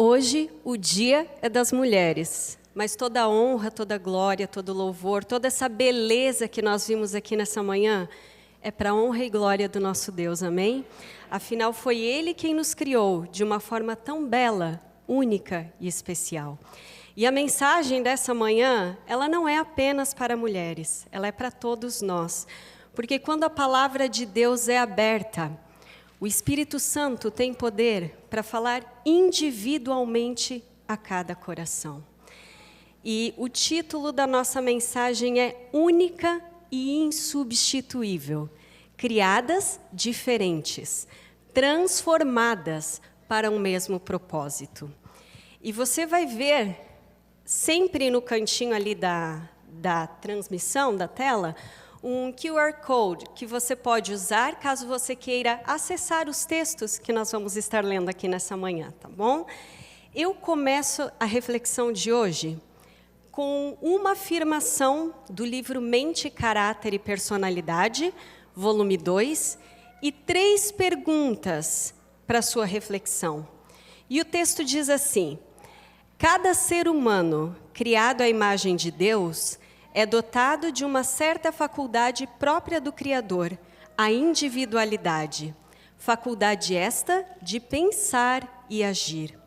Hoje, o Dia é das Mulheres, mas toda a honra, toda a glória, todo o louvor, toda essa beleza que nós vimos aqui nessa manhã, é para a honra e glória do nosso Deus, amém? Afinal, foi Ele quem nos criou de uma forma tão bela, única e especial. E a mensagem dessa manhã, ela não é apenas para mulheres, ela é para todos nós. Porque quando a palavra de Deus é aberta, o Espírito Santo tem poder para falar individualmente a cada coração. E o título da nossa mensagem é Única e Insubstituível. Criadas diferentes, transformadas para um mesmo propósito. E você vai ver, sempre no cantinho ali da transmissão, da tela, um QR Code que você pode usar caso você queira acessar os textos que nós vamos estar lendo aqui nessa manhã, tá bom? Eu começo a reflexão de hoje com uma afirmação do livro Mente, Caráter e Personalidade, volume 2, e 3 perguntas para sua reflexão. E o texto diz assim: cada ser humano criado à imagem de Deus é dotado de uma certa faculdade própria do Criador, a individualidade. Faculdade esta de pensar e agir.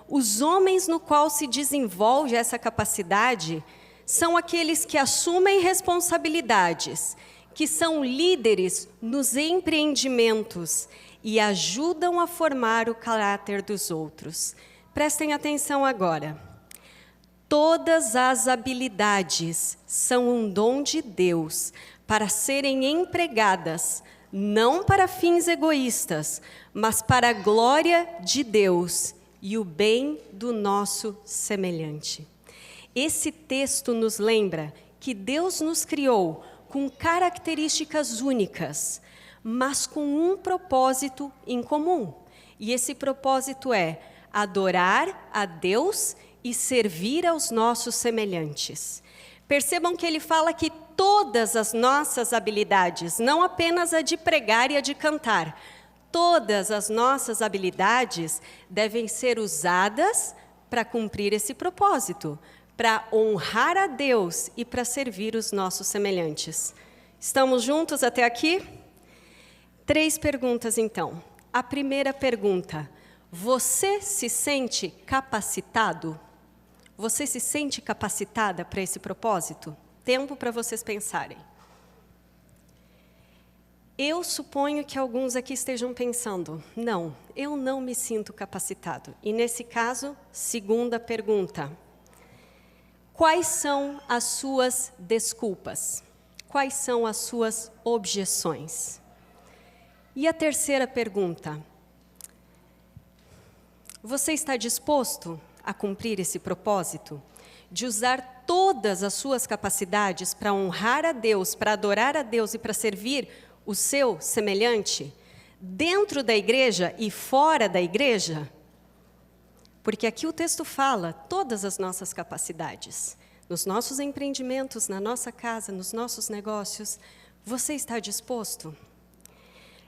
Os homens no qual se desenvolve essa capacidade são aqueles que assumem responsabilidades, que são líderes nos empreendimentos e ajudam a formar o caráter dos outros. Prestem atenção agora. Todas as habilidades são um dom de Deus para serem empregadas, não para fins egoístas, mas para a glória de Deus e o bem do nosso semelhante. Esse texto nos lembra que Deus nos criou com características únicas, mas com um propósito em comum. E esse propósito é adorar a Deus e servir aos nossos semelhantes. Percebam que ele fala que todas as nossas habilidades, não apenas a de pregar e a de cantar, todas as nossas habilidades devem ser usadas para cumprir esse propósito, para honrar a Deus e para servir os nossos semelhantes. Estamos juntos até aqui? 3 perguntas então. A primeira pergunta: você se sente capacitado? Você se sente capacitada para esse propósito? Tempo para vocês pensarem. Eu suponho que alguns aqui estejam pensando, não, eu não me sinto capacitado. E nesse caso, segunda pergunta. Quais são as suas desculpas? Quais são as suas objeções? E a terceira pergunta. Você está disposto a cumprir esse propósito? De usar todas as suas capacidades para honrar a Deus, para adorar a Deus e para servir o seu semelhante? Dentro da igreja e fora da igreja? Porque aqui o texto fala todas as nossas capacidades. Nos nossos empreendimentos, na nossa casa, nos nossos negócios. Você está disposto?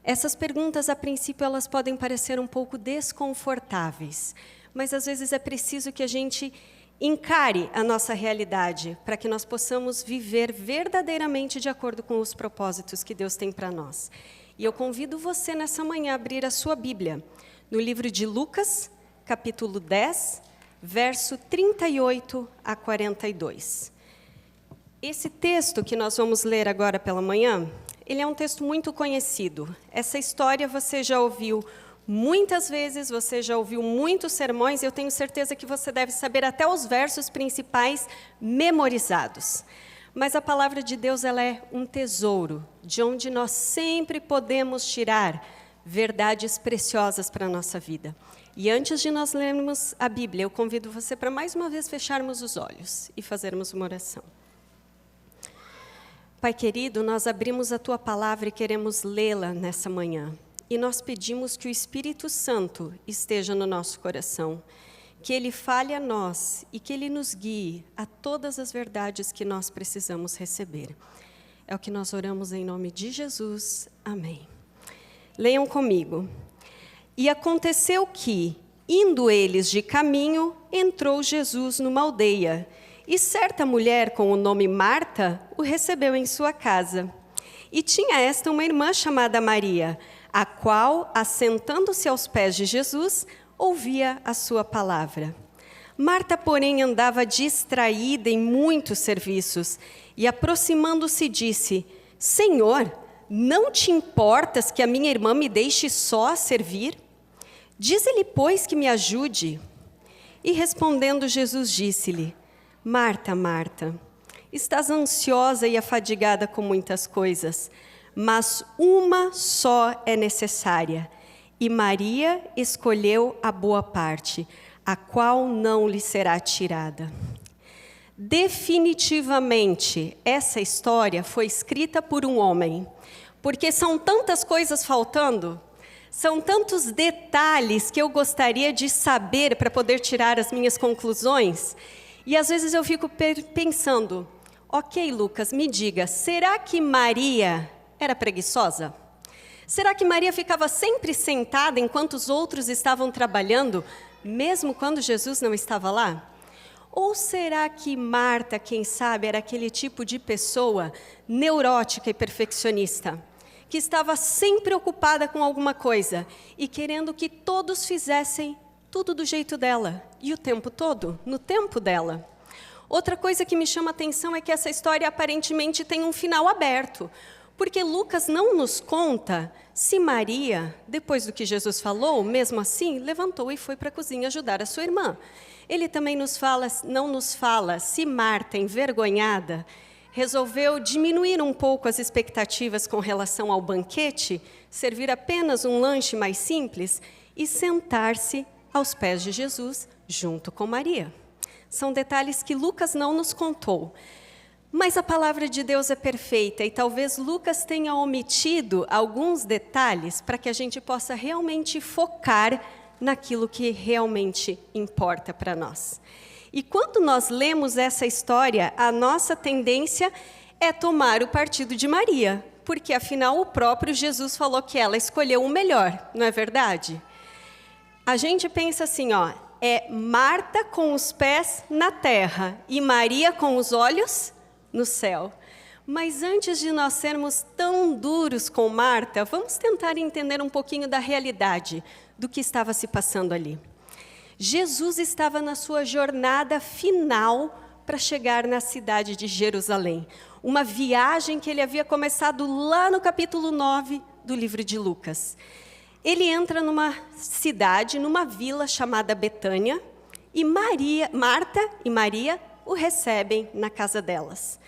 Essas perguntas, a princípio, elas podem parecer um pouco desconfortáveis, mas às vezes é preciso que a gente encare a nossa realidade para que nós possamos viver verdadeiramente de acordo com os propósitos que Deus tem para nós. E eu convido você nessa manhã a abrir a sua Bíblia, no livro de Lucas, capítulo 10, verso 38 a 42. Esse texto que nós vamos ler agora pela manhã, ele é um texto muito conhecido. Essa história você já ouviu muitas vezes, você já ouviu muitos sermões, e eu tenho certeza que você deve saber até os versos principais memorizados. Mas a palavra de Deus, ela é um tesouro, de onde nós sempre podemos tirar verdades preciosas para a nossa vida. E antes de nós lermos a Bíblia, eu convido você para mais uma vez fecharmos os olhos e fazermos uma oração. Pai querido, nós abrimos a Tua palavra e queremos lê-la nessa manhã. E nós pedimos que o Espírito Santo esteja no nosso coração, que Ele fale a nós e que Ele nos guie a todas as verdades que nós precisamos receber. É o que nós oramos em nome de Jesus. Amém. Leiam comigo. E aconteceu que, Indo eles de caminho, entrou Jesus numa aldeia, e certa mulher com o nome Marta o recebeu em sua casa. E tinha esta uma irmã chamada Maria, a qual, assentando-se aos pés de Jesus, ouvia a sua palavra. Marta, porém, andava distraída em muitos serviços, e aproximando-se disse: Senhor, não te importas que a minha irmã me deixe só a servir? Dize-lhe, pois, que me ajude. E respondendo Jesus disse-lhe: Marta, Marta, estás ansiosa e afadigada com muitas coisas, mas uma só é necessária, e Maria escolheu a boa parte, a qual não lhe será tirada. Definitivamente, essa história foi escrita por um homem, porque são tantas coisas faltando, são tantos detalhes que eu gostaria de saber para poder tirar as minhas conclusões, e às vezes eu fico pensando, ok, Lucas, me diga, será que Maria era preguiçosa? Será que Maria ficava sempre sentada enquanto os outros estavam trabalhando, mesmo quando Jesus não estava lá? Ou será que Marta, quem sabe, era aquele tipo de pessoa neurótica e perfeccionista, que estava sempre ocupada com alguma coisa e querendo que todos fizessem tudo do jeito dela, e o tempo todo, no tempo dela? Outra coisa que me chama a atenção é que essa história aparentemente tem um final aberto, porque Lucas não nos conta se Maria, depois do que Jesus falou, mesmo assim, levantou e foi para a cozinha ajudar a sua irmã. Ele também não nos fala se Marta, envergonhada, resolveu diminuir um pouco as expectativas com relação ao banquete, servir apenas um lanche mais simples e sentar-se aos pés de Jesus junto com Maria. São detalhes que Lucas não nos contou. Mas a palavra de Deus é perfeita e talvez Lucas tenha omitido alguns detalhes para que a gente possa realmente focar naquilo que realmente importa para nós. E quando nós lemos essa história, a nossa tendência é tomar o partido de Maria, porque afinal o próprio Jesus falou que ela escolheu o melhor, não é verdade? A gente pensa assim, é Marta com os pés na terra e Maria com os olhos no céu. Mas antes de nós sermos tão duros com Marta, vamos tentar entender um pouquinho da realidade do que estava se passando ali. Jesus estava na sua jornada final para chegar na cidade de Jerusalém. Uma viagem que ele havia começado lá no capítulo 9 do livro de Lucas. Ele entra numa cidade, numa vila chamada Betânia, e Marta e Maria o recebem na casa delas.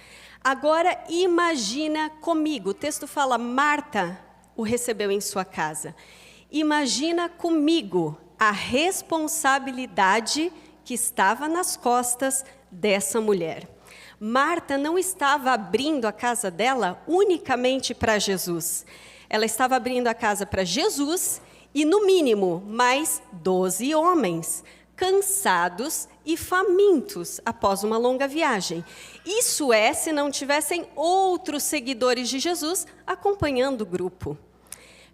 Agora, imagina comigo, o texto fala, Marta o recebeu em sua casa. Imagina comigo a responsabilidade que estava nas costas dessa mulher. Marta não estava abrindo a casa dela unicamente para Jesus. Ela estava abrindo a casa para Jesus e, no mínimo, mais 12 homens, cansados e famintos após uma longa viagem. Isso é, se não tivessem outros seguidores de Jesus acompanhando o grupo.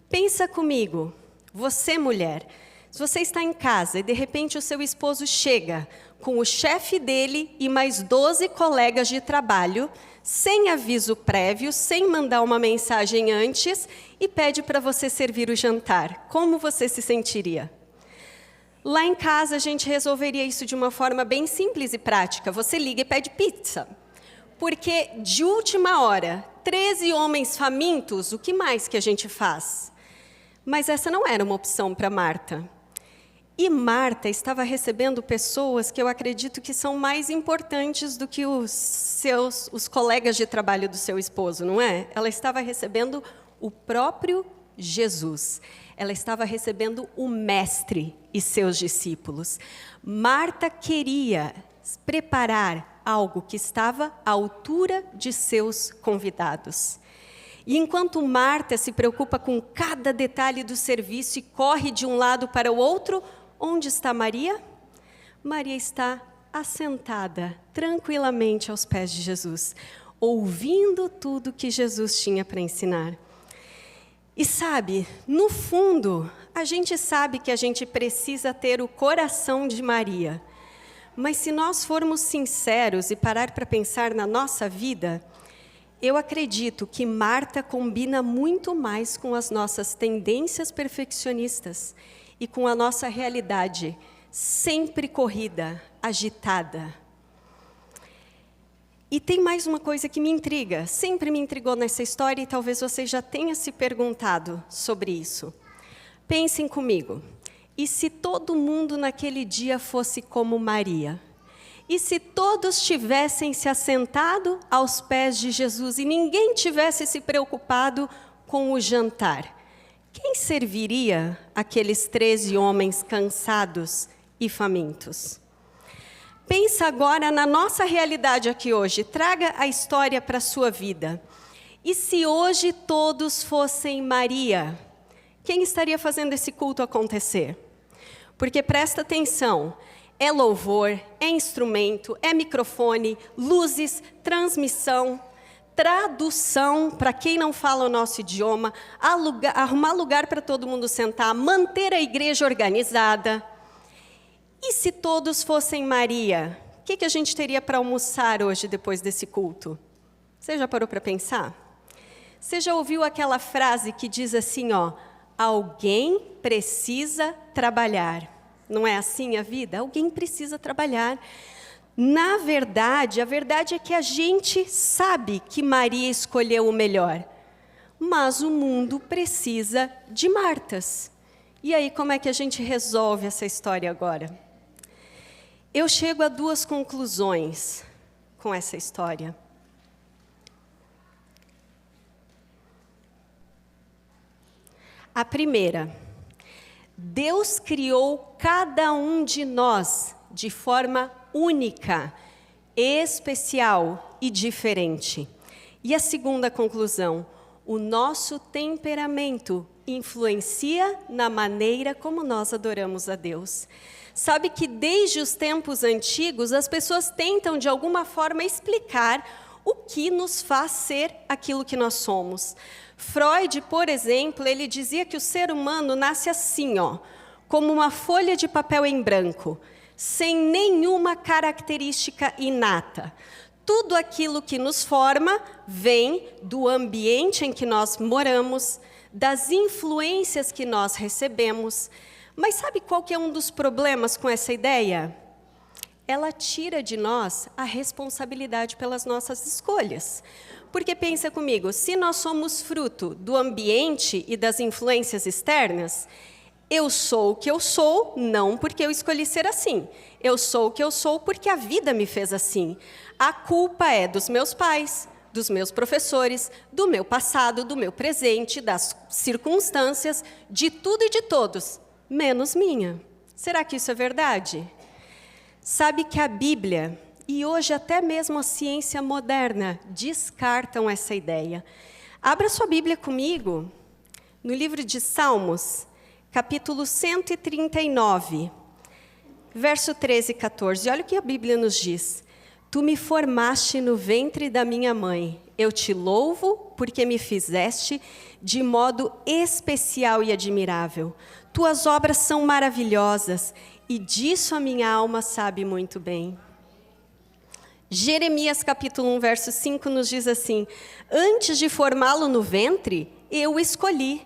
Pensa comigo, você mulher, se você está em casa e de repente o seu esposo chega com o chefe dele e mais 12 colegas de trabalho, sem aviso prévio, sem mandar uma mensagem antes, e pede para você servir o jantar, como você se sentiria? Lá em casa, a gente resolveria isso de uma forma bem simples e prática. Você liga e pede pizza. Porque, de última hora, 13 homens famintos, o que mais que a gente faz? Mas essa não era uma opção para Marta. E Marta estava recebendo pessoas que eu acredito que são mais importantes do que os colegas de trabalho do seu esposo, não é? Ela estava recebendo o próprio Jesus. Ela estava recebendo o Mestre e seus discípulos. Marta queria preparar algo que estava à altura de seus convidados. E enquanto Marta se preocupa com cada detalhe do serviço e corre de um lado para o outro, onde está Maria? Maria está assentada tranquilamente aos pés de Jesus, ouvindo tudo que Jesus tinha para ensinar. E sabe, no fundo, a gente sabe que a gente precisa ter o coração de Maria. Mas se nós formos sinceros e parar para pensar na nossa vida, eu acredito que Marta combina muito mais com as nossas tendências perfeccionistas e com a nossa realidade sempre corrida, agitada. E tem mais uma coisa que me intriga, sempre me intrigou nessa história e talvez você já tenha se perguntado sobre isso. Pensem comigo, e se todo mundo naquele dia fosse como Maria? E se todos tivessem se assentado aos pés de Jesus e ninguém tivesse se preocupado com o jantar? Quem serviria aqueles 13 homens cansados e famintos? Pensa agora na nossa realidade aqui hoje. Traga a história para a sua vida. E se hoje todos fossem Maria, quem estaria fazendo esse culto acontecer? Porque presta atenção, é louvor, é instrumento, é microfone, luzes, transmissão, tradução para quem não fala o nosso idioma, arrumar lugar para todo mundo sentar, manter a igreja organizada. E se todos fossem Maria, o que a gente teria para almoçar hoje depois desse culto? Você já parou para pensar? Você já ouviu aquela frase que diz assim, ó, alguém precisa trabalhar. Não é assim a vida? Alguém precisa trabalhar. Na verdade, a verdade é que a gente sabe que Maria escolheu o melhor, mas o mundo precisa de Martas. E aí, como é que a gente resolve essa história agora? Eu chego a duas conclusões com essa história. A primeira, Deus criou cada um de nós de forma única, especial e diferente. E a segunda conclusão, o nosso temperamento influencia na maneira como nós adoramos a Deus. Sabe que desde os tempos antigos, as pessoas tentam de alguma forma explicar o que nos faz ser aquilo que nós somos. Freud, por exemplo, ele dizia que o ser humano nasce assim, ó, como uma folha de papel em branco, sem nenhuma característica inata. Tudo aquilo que nos forma vem do ambiente em que nós moramos, das influências que nós recebemos. Mas sabe qual que é um dos problemas com essa ideia? Ela tira de nós a responsabilidade pelas nossas escolhas. Porque pensa comigo, se nós somos fruto do ambiente e das influências externas, eu sou o que eu sou, não porque eu escolhi ser assim. Eu sou o que eu sou porque a vida me fez assim. A culpa é dos meus pais, dos meus professores, do meu passado, do meu presente, das circunstâncias, de tudo e de todos, menos minha. Será que isso é verdade? Sabe que a Bíblia, e hoje até mesmo a ciência moderna, descartam essa ideia. Abra sua Bíblia comigo, no livro de Salmos, capítulo 139, verso 13 e 14. Olha o que a Bíblia nos diz. Tu me formaste no ventre da minha mãe. Eu te louvo porque me fizeste de modo especial e admirável. Tuas obras são maravilhosas e disso a minha alma sabe muito bem. Jeremias capítulo 1, verso 5 nos diz assim: antes de formá-lo no ventre, eu o escolhi.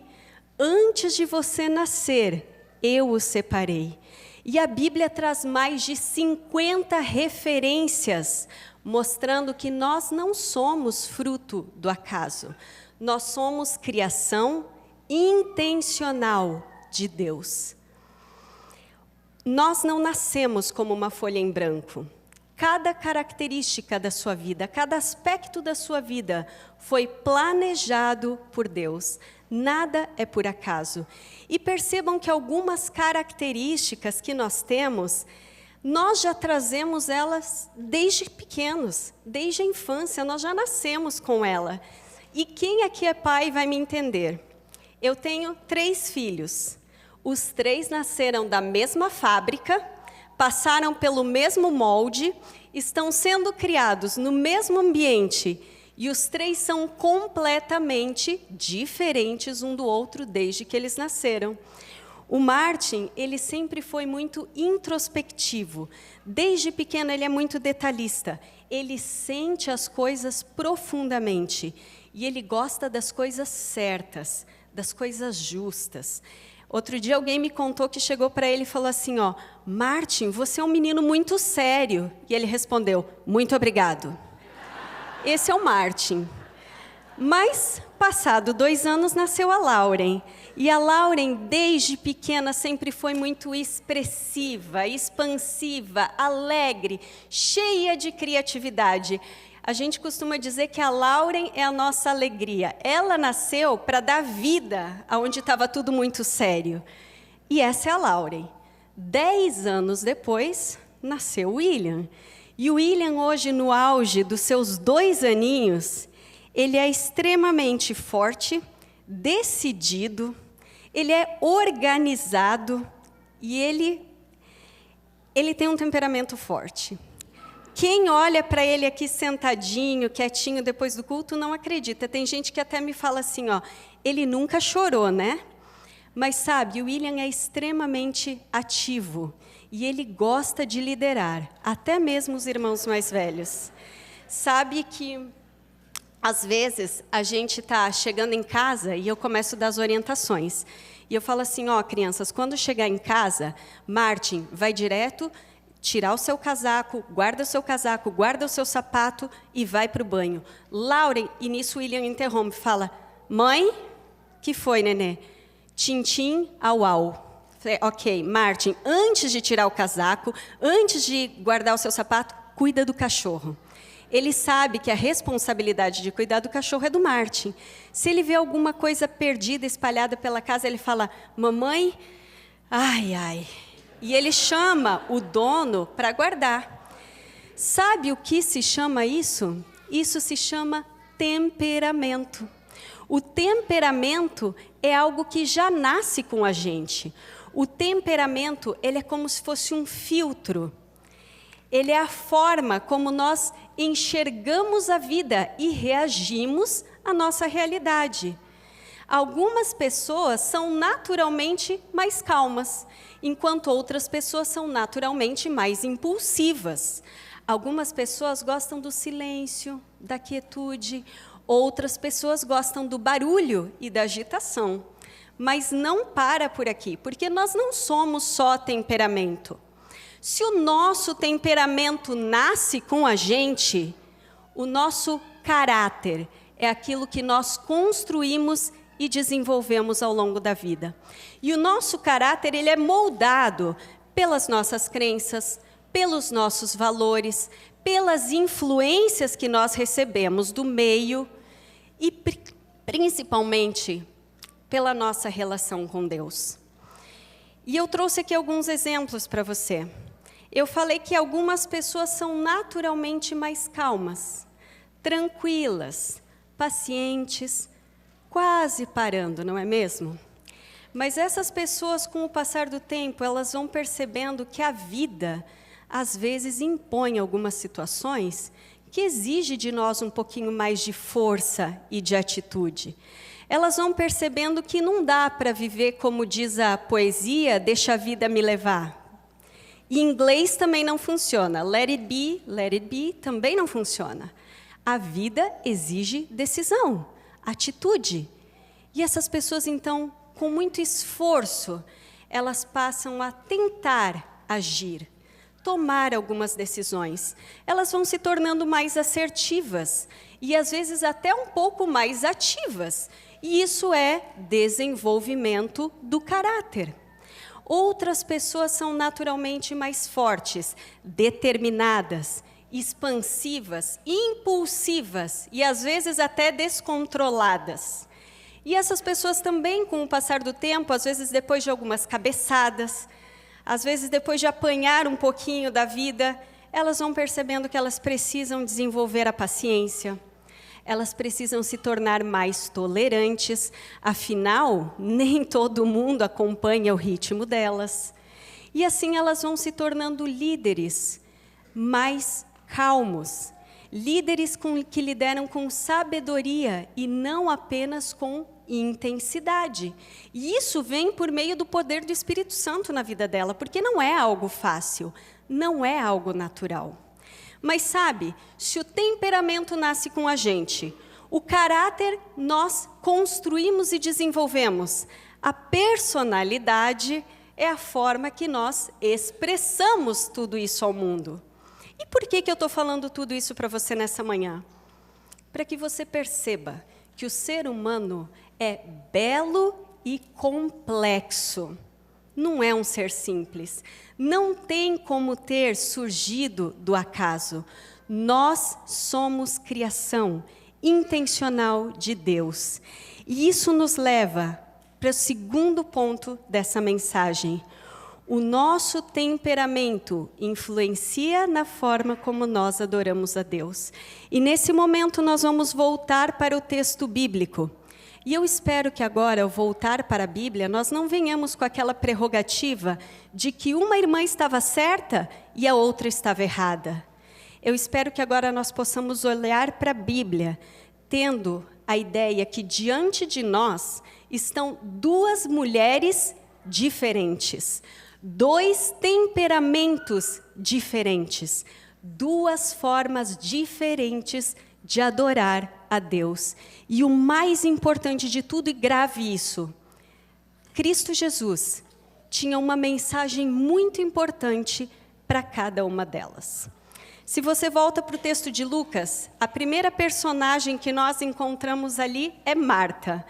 Antes de você nascer, eu o separei. E a Bíblia traz mais de 50 referências, mostrando que nós não somos fruto do acaso. Nós somos criação intencional de Deus. Nós não nascemos como uma folha em branco. Cada característica da sua vida, cada aspecto da sua vida foi planejado por Deus. Nada é por acaso. E percebam que algumas características que nós temos, nós já trazemos elas desde pequenos, desde a infância, nós já nascemos com ela. E quem aqui é pai vai me entender. Eu tenho 3 filhos. Os 3 nasceram da mesma fábrica, passaram pelo mesmo molde, estão sendo criados no mesmo ambiente E os três são completamente diferentes um do outro desde que eles nasceram. O Martin, ele sempre foi muito introspectivo. Desde pequeno, ele é muito detalhista. Ele sente as coisas profundamente. E ele gosta das coisas certas, das coisas justas. Outro dia, alguém me contou que chegou para ele e falou assim, ó, Martin, você é um menino muito sério. E ele respondeu, muito obrigado. Esse é o Martin. Mas, passado 2 anos, nasceu a Lauren. E a Lauren, desde pequena, sempre foi muito expressiva, expansiva, alegre, cheia de criatividade. A gente costuma dizer que a Lauren é a nossa alegria. Ela nasceu para dar vida aonde estava tudo muito sério. E essa é a Lauren. 10 anos depois, nasceu o William. E o William, hoje, no auge dos seus 2 aninhos, ele é extremamente forte, decidido, ele é organizado e ele tem um temperamento forte. Quem olha para ele aqui sentadinho, quietinho, depois do culto, não acredita. Tem gente que até me fala assim, ó, ele nunca chorou, né? Mas sabe, o William é extremamente ativo e ele gosta de liderar, até mesmo os irmãos mais velhos. Sabe que às vezes, a gente está chegando em casa e eu começo a dar as orientações. E eu falo assim, ó, crianças, quando chegar em casa, Martin, vai direto, tirar o seu casaco, guarda o seu sapato e vai para o banho. Lauren, e nisso William interrompe, fala, mãe, que foi, nenê? Tintim, au, au. Falei, ok, Martin, antes de tirar o casaco, antes de guardar o seu sapato, cuida do cachorro. Ele sabe que a responsabilidade de cuidar do cachorro é do Martin. Se ele vê alguma coisa perdida, espalhada pela casa, ele fala, mamãe, ai, ai. E ele chama o dono para guardar. Sabe o que se chama isso? Isso se chama temperamento. O temperamento é algo que já nasce com a gente. O temperamento, ele é como se fosse um filtro. Ele é a forma como nós enxergamos a vida e reagimos à nossa realidade. Algumas pessoas são naturalmente mais calmas, enquanto outras pessoas são naturalmente mais impulsivas. Algumas pessoas gostam do silêncio, da quietude, outras pessoas gostam do barulho e da agitação. Mas não para por aqui, porque nós não somos só temperamento. Se o nosso temperamento nasce com a gente, o nosso caráter é aquilo que nós construímos e desenvolvemos ao longo da vida. E o nosso caráter, ele é moldado pelas nossas crenças, pelos nossos valores, pelas influências que nós recebemos do meio e principalmente pela nossa relação com Deus. E eu trouxe aqui alguns exemplos para você. Eu falei que algumas pessoas são naturalmente mais calmas, tranquilas, pacientes, quase parando, não é mesmo? Mas essas pessoas, com o passar do tempo, elas vão percebendo que a vida, às vezes, impõe algumas situações que exigem de nós um pouquinho mais de força e de atitude. Elas vão percebendo que não dá para viver, como diz a poesia, deixa a vida me levar. Em inglês também não funciona. Let it be, também não funciona. A vida exige decisão, atitude. E essas pessoas, então, com muito esforço, elas passam a tentar agir, tomar algumas decisões. Elas vão se tornando mais assertivas e, às vezes, até um pouco mais ativas. E isso é desenvolvimento do caráter. Outras pessoas são naturalmente mais fortes, determinadas, expansivas, impulsivas e, às vezes, até descontroladas. E essas pessoas também, com o passar do tempo, às vezes depois de algumas cabeçadas, às vezes depois de apanhar um pouquinho da vida, elas vão percebendo que elas precisam desenvolver a paciência. Elas precisam se tornar mais tolerantes, afinal, nem todo mundo acompanha o ritmo delas. E assim elas vão se tornando líderes mais calmos. líderes que lideram com sabedoria e não apenas com intensidade. E isso vem por meio do poder do Espírito Santo na vida dela, porque não é algo fácil, não é algo natural. Mas sabe, se o temperamento nasce com a gente, o caráter nós construímos e desenvolvemos, a personalidade é a forma que nós expressamos tudo isso ao mundo. E por que eu estou falando tudo isso para você nessa manhã? Para que você perceba que o ser humano é belo e complexo. Não é um ser simples. Não tem como ter surgido do acaso. Nós somos criação intencional de Deus. E isso nos leva para o segundo ponto dessa mensagem. O nosso temperamento influencia na forma como nós adoramos a Deus. E nesse momento nós vamos voltar para o texto bíblico. E eu espero que agora, ao voltar para a Bíblia, nós não venhamos com aquela prerrogativa de que uma irmã estava certa e a outra estava errada. Eu espero que agora nós possamos olhar para a Bíblia, tendo a ideia que diante de nós estão duas mulheres diferentes, dois temperamentos diferentes, duas formas diferentes de adorar a Deus. E o mais importante de tudo, e grave isso, Cristo Jesus tinha uma mensagem muito importante para cada uma delas. Se você volta para o texto de Lucas, a primeira personagem que nós encontramos ali é Marta.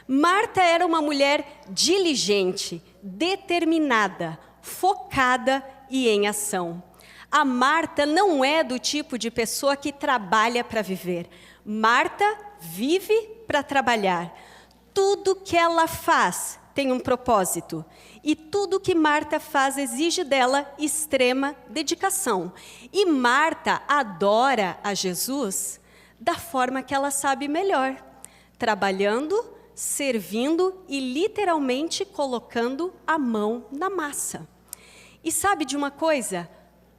Marta era uma mulher diligente, determinada, focada e em ação. A Marta não é do tipo de pessoa que trabalha para viver. Marta vive para trabalhar. Tudo que ela faz tem um propósito. E tudo que Marta faz exige dela extrema dedicação. E Marta adora a Jesus da forma que ela sabe melhor. Trabalhando, servindo e literalmente colocando a mão na massa. E sabe de uma coisa?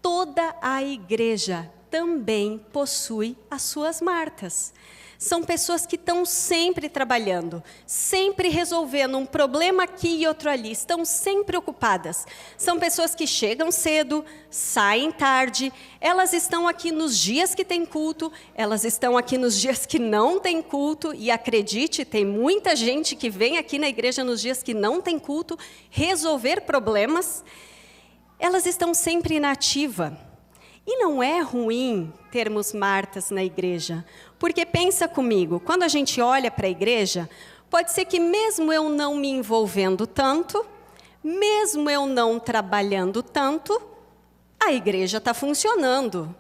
Toda a igreja também possui as suas Martas. São pessoas que estão sempre trabalhando, sempre resolvendo um problema aqui e outro ali, estão sempre ocupadas. São pessoas que chegam cedo, saem tarde, elas estão aqui nos dias que tem culto, elas estão aqui nos dias que não tem culto, e acredite, tem muita gente que vem aqui na igreja nos dias que não tem culto, resolver problemas. Elas estão sempre inativa. E não é ruim termos Martas na igreja, porque pensa comigo, quando a gente olha para a igreja, pode ser que mesmo eu não me envolvendo tanto, mesmo eu não trabalhando tanto, a igreja está funcionando.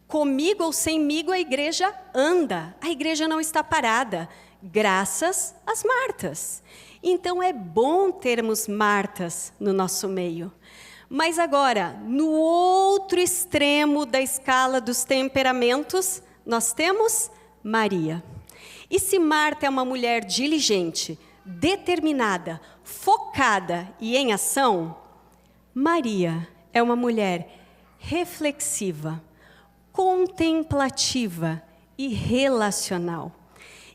Comigo ou semigo a igreja anda, a igreja não está parada, graças às Martas. Então é bom termos Martas no nosso meio. Mas agora, no outro extremo da escala dos temperamentos, nós temos Maria. E se Marta é uma mulher diligente, determinada, focada e em ação, Maria é uma mulher reflexiva, contemplativa e relacional.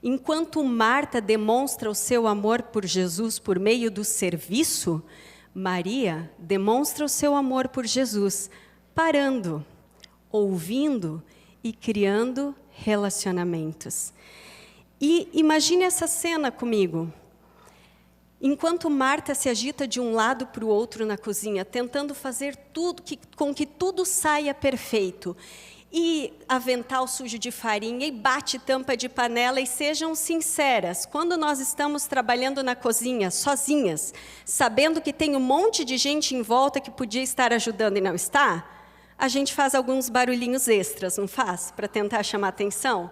Enquanto Marta demonstra o seu amor por Jesus por meio do serviço, Maria demonstra o seu amor por Jesus, parando, ouvindo e criando relacionamentos. E imagine essa cena comigo. Enquanto Marta se agita de um lado para o outro na cozinha, tentando fazer tudo com que tudo saia perfeito, e avental sujo de farinha, e bate tampa de panela, e sejam sinceras, quando nós estamos trabalhando na cozinha, sozinhas, sabendo que tem um monte de gente em volta que podia estar ajudando e não está, a gente faz alguns barulhinhos extras, não faz? Para tentar chamar atenção.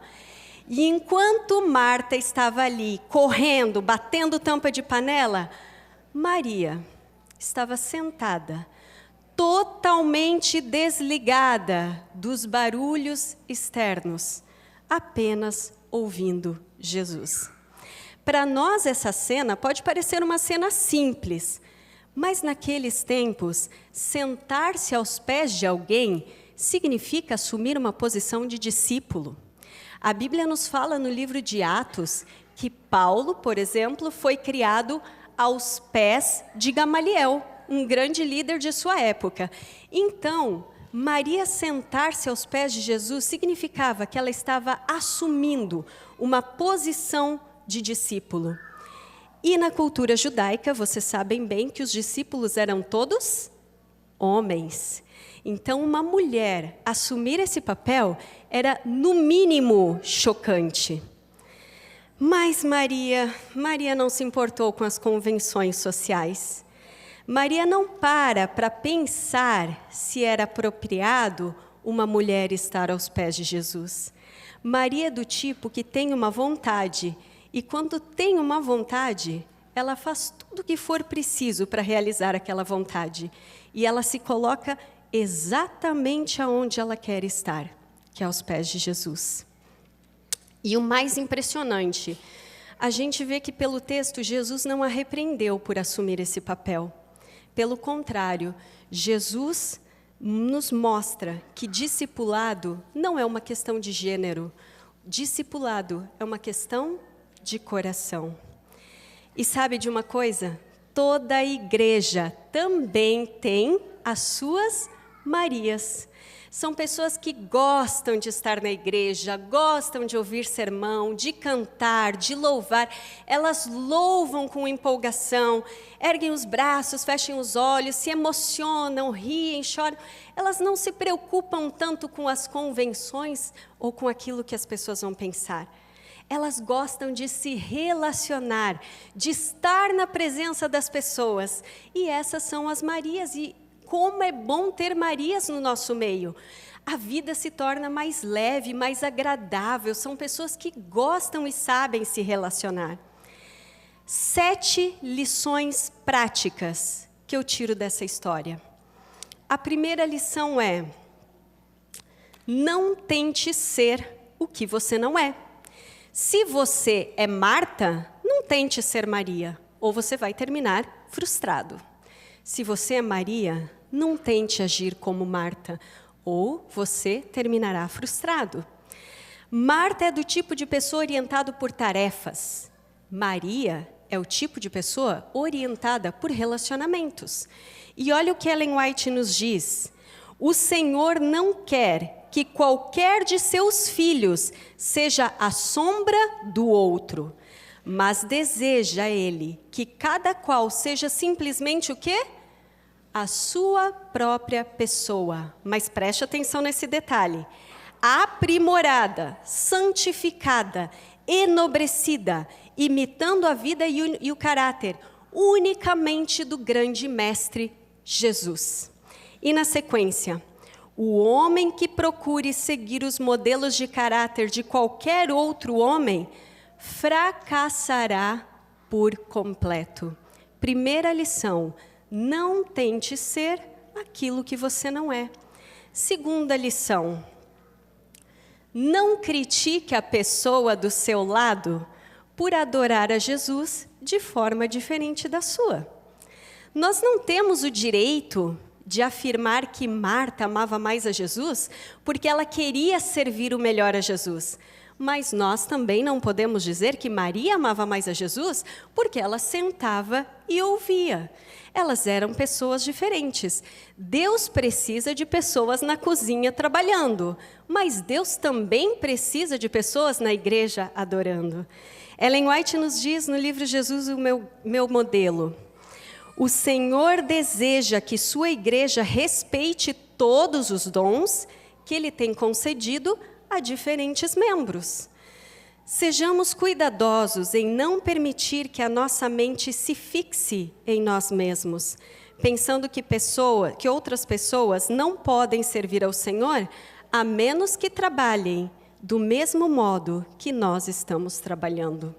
E enquanto Marta estava ali, correndo, batendo tampa de panela, Maria estava sentada, totalmente desligada dos barulhos externos, apenas ouvindo Jesus. Para nós, essa cena pode parecer uma cena simples, mas naqueles tempos, sentar-se aos pés de alguém significa assumir uma posição de discípulo. A Bíblia nos fala no livro de Atos que Paulo, por exemplo, foi criado aos pés de Gamaliel, um grande líder de sua época. Então, Maria sentar-se aos pés de Jesus significava que ela estava assumindo uma posição de discípulo. E na cultura judaica, vocês sabem bem que os discípulos eram todos homens. Então, uma mulher assumir esse papel era, no mínimo, chocante. Mas Maria não se importou com as convenções sociais. Maria não para pensar se era apropriado uma mulher estar aos pés de Jesus. Maria é do tipo que tem uma vontade, e quando tem uma vontade, ela faz tudo o que for preciso para realizar aquela vontade. E ela se coloca exatamente aonde ela quer estar, que é aos pés de Jesus. E o mais impressionante, a gente vê que pelo texto Jesus não a repreendeu por assumir esse papel. Pelo contrário, Jesus nos mostra que discipulado não é uma questão de gênero. Discipulado é uma questão de coração. E sabe de uma coisa? Toda a igreja também tem as suas Marias. São pessoas que gostam de estar na igreja, gostam de ouvir sermão, de cantar, de louvar. Elas louvam com empolgação, erguem os braços, fecham os olhos, se emocionam, riem, choram. Elas não se preocupam tanto com as convenções ou com aquilo que as pessoas vão pensar. Elas gostam de se relacionar, de estar na presença das pessoas. E essas são as Marias. E como é bom ter Marias no nosso meio. A vida se torna mais leve, mais agradável. São pessoas que gostam e sabem se relacionar. 7 lições práticas que eu tiro dessa história. A primeira lição é: não tente ser o que você não é. Se você é Marta, não tente ser Maria, ou você vai terminar frustrado. Se você é Maria, não tente agir como Marta, ou você terminará frustrado. Marta é do tipo de pessoa orientada por tarefas. Maria é o tipo de pessoa orientada por relacionamentos. E olha o que Ellen White nos diz: o Senhor não quer que qualquer de seus filhos seja a sombra do outro, mas deseja Ele que cada qual seja simplesmente o quê? A sua própria pessoa. Mas preste atenção nesse detalhe: aprimorada, santificada, enobrecida, imitando a vida e o caráter unicamente do grande mestre Jesus. E na sequência: o homem que procure seguir os modelos de caráter de qualquer outro homem fracassará por completo. Primeira lição: não tente ser aquilo que você não é. Segunda lição: não critique a pessoa do seu lado por adorar a Jesus de forma diferente da sua. Nós não temos o direito de afirmar que Marta amava mais a Jesus porque ela queria servir o melhor a Jesus. Mas nós também não podemos dizer que Maria amava mais a Jesus porque ela sentava e ouvia. Elas eram pessoas diferentes. Deus precisa de pessoas na cozinha trabalhando, mas Deus também precisa de pessoas na igreja adorando. Ellen White nos diz no livro Jesus, o meu modelo: o Senhor deseja que sua igreja respeite todos os dons que Ele tem concedido a diferentes membros. Sejamos cuidadosos em não permitir que a nossa mente se fixe em nós mesmos, pensando que outras pessoas não podem servir ao Senhor a menos que trabalhem do mesmo modo que nós estamos trabalhando.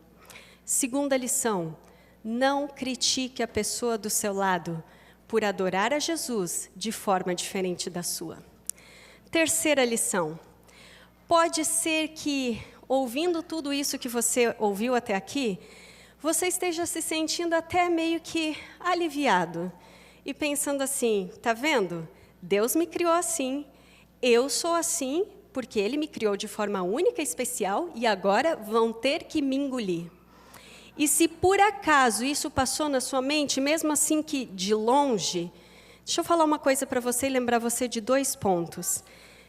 Segunda lição: não critique a pessoa do seu lado por adorar a Jesus de forma diferente da sua. Terceira lição: pode ser que, ouvindo tudo isso que você ouviu até aqui, você esteja se sentindo até meio que aliviado e pensando assim: tá vendo? Deus me criou assim, Eu sou assim porque Ele me criou de forma única e especial e agora vão ter que me engolir. E se por acaso isso passou na sua mente, mesmo assim que de longe, deixa eu falar uma coisa para você e lembrar você de 2 pontos.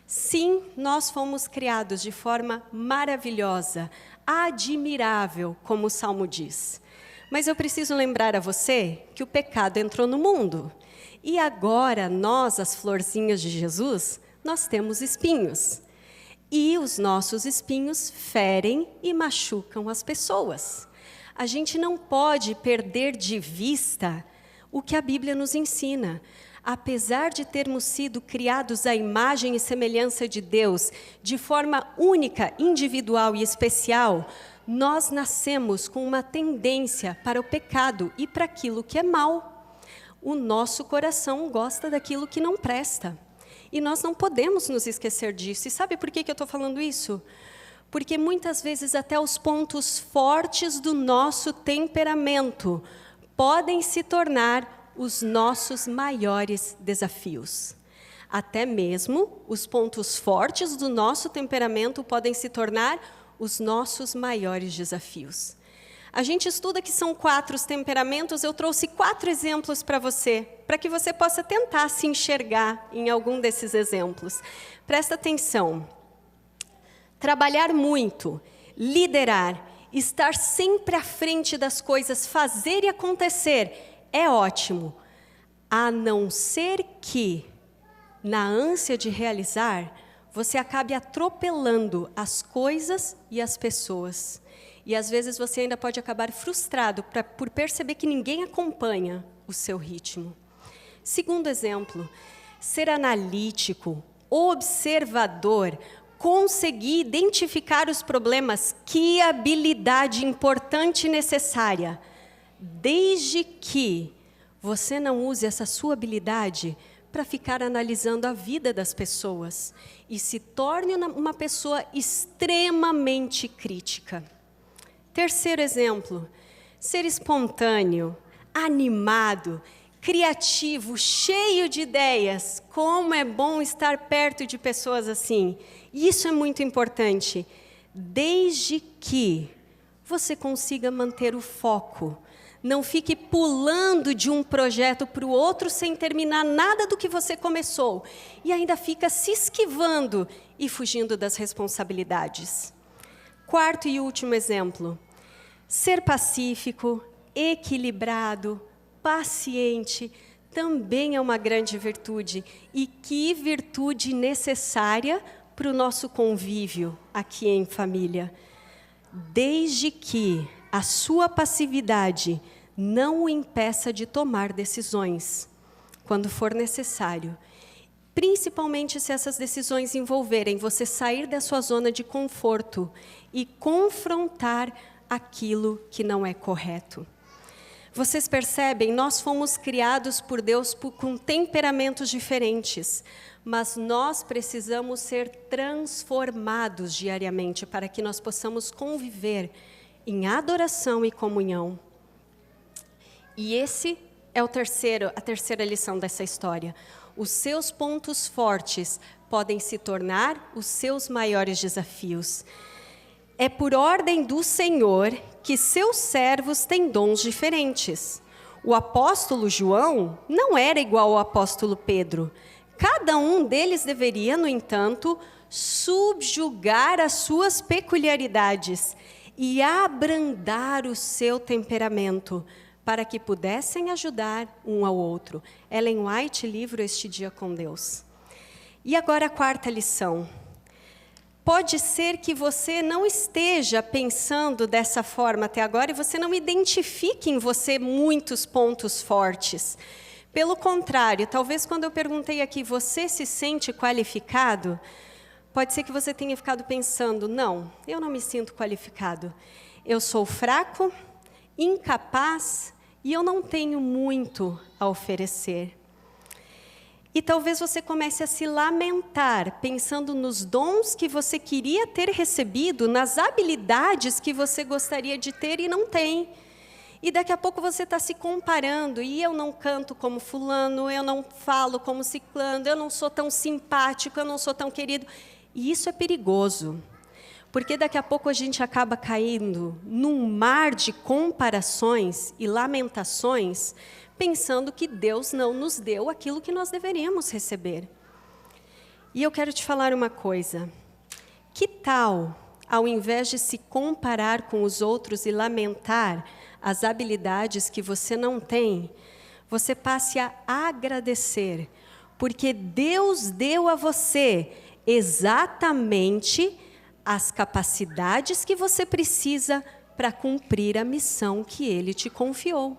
Sim, nós fomos criados de forma maravilhosa, admirável, como o Salmo diz. Mas eu preciso lembrar a você que o pecado entrou no mundo. E agora, nós, as florzinhas de Jesus, nós temos espinhos. E os nossos espinhos ferem e machucam as pessoas. A gente não pode perder de vista o que a Bíblia nos ensina. Apesar de termos sido criados à imagem e semelhança de Deus, de forma única, individual e especial, nós nascemos com uma tendência para o pecado e para aquilo que é mal. O nosso coração gosta daquilo que não presta. E nós não podemos nos esquecer disso. E sabe por que eu estou falando isso? Porque muitas vezes até os pontos fortes do nosso temperamento podem se tornar os nossos maiores desafios. Até mesmo os pontos fortes do nosso temperamento podem se tornar os nossos maiores desafios. A gente estuda que são 4 os temperamentos, eu trouxe 4 exemplos para que você possa tentar se enxergar em algum desses exemplos. Presta atenção. Trabalhar muito, liderar, estar sempre à frente das coisas, fazer e acontecer, é ótimo, a não ser que, na ânsia de realizar, você acabe atropelando as coisas e as pessoas. E às vezes você ainda pode acabar frustrado por perceber que ninguém acompanha o seu ritmo. Segundo exemplo, ser analítico, observador, conseguir identificar os problemas, que habilidade importante e necessária. Desde que você não use essa sua habilidade para ficar analisando a vida das pessoas e se torne uma pessoa extremamente crítica. Terceiro exemplo, ser espontâneo, animado, criativo, cheio de ideias. Como é bom estar perto de pessoas assim. Isso é muito importante, desde que você consiga manter o foco. Não fique pulando de um projeto para o outro sem terminar nada do que você começou. E ainda fica se esquivando e fugindo das responsabilidades. Quarto e último exemplo. Ser pacífico, equilibrado, paciente, também é uma grande virtude. E que virtude necessária para o nosso convívio aqui em família. Desde que a sua passividade não o impeça de tomar decisões, quando for necessário. Principalmente se essas decisões envolverem você sair da sua zona de conforto e confrontar aquilo que não é correto. Vocês percebem, nós fomos criados por Deus com temperamentos diferentes, mas nós precisamos ser transformados diariamente para que nós possamos conviver em adoração e comunhão. E esse é a terceira lição dessa história. Os seus pontos fortes podem se tornar os seus maiores desafios. É por ordem do Senhor que seus servos têm dons diferentes. O apóstolo João não era igual ao apóstolo Pedro. Cada um deles deveria, no entanto, subjugar as suas peculiaridades e abrandar o seu temperamento, para que pudessem ajudar um ao outro. Ellen White, livro Este Dia com Deus. E agora a quarta lição. Pode ser que você não esteja pensando dessa forma até agora e você não identifique em você muitos pontos fortes. Pelo contrário, talvez quando eu perguntei aqui, você se sente qualificado? Pode ser que você tenha ficado pensando, não, eu não me sinto qualificado. Eu sou fraco, incapaz e eu não tenho muito a oferecer. E talvez você comece a se lamentar, pensando nos dons que você queria ter recebido, nas habilidades que você gostaria de ter e não tem. E daqui a pouco você está se comparando, e eu não canto como fulano, eu não falo como ciclano, eu não sou tão simpático, eu não sou tão querido. E isso é perigoso, porque daqui a pouco a gente acaba caindo num mar de comparações e lamentações, pensando que Deus não nos deu aquilo que nós deveríamos receber. E eu quero te falar uma coisa. Que tal, ao invés de se comparar com os outros e lamentar as habilidades que você não tem, você passe a agradecer, porque Deus deu a você exatamente as capacidades que você precisa para cumprir a missão que Ele te confiou.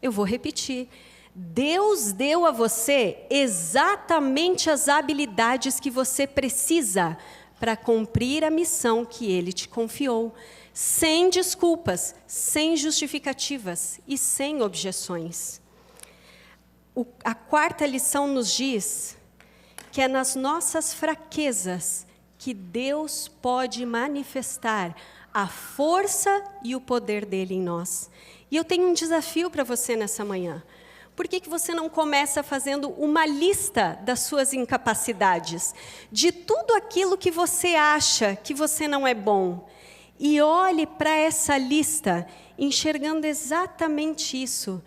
Eu vou repetir. Deus deu a você exatamente as habilidades que você precisa para cumprir a missão que Ele te confiou, sem desculpas, sem justificativas e sem objeções. A quarta lição nos diz que é nas nossas fraquezas que Deus pode manifestar a força e o poder dele em nós. E eu tenho um desafio para você nessa manhã. Por que você não começa fazendo uma lista das suas incapacidades, de tudo aquilo que você acha que você não é bom? E olhe para essa lista, enxergando exatamente isso.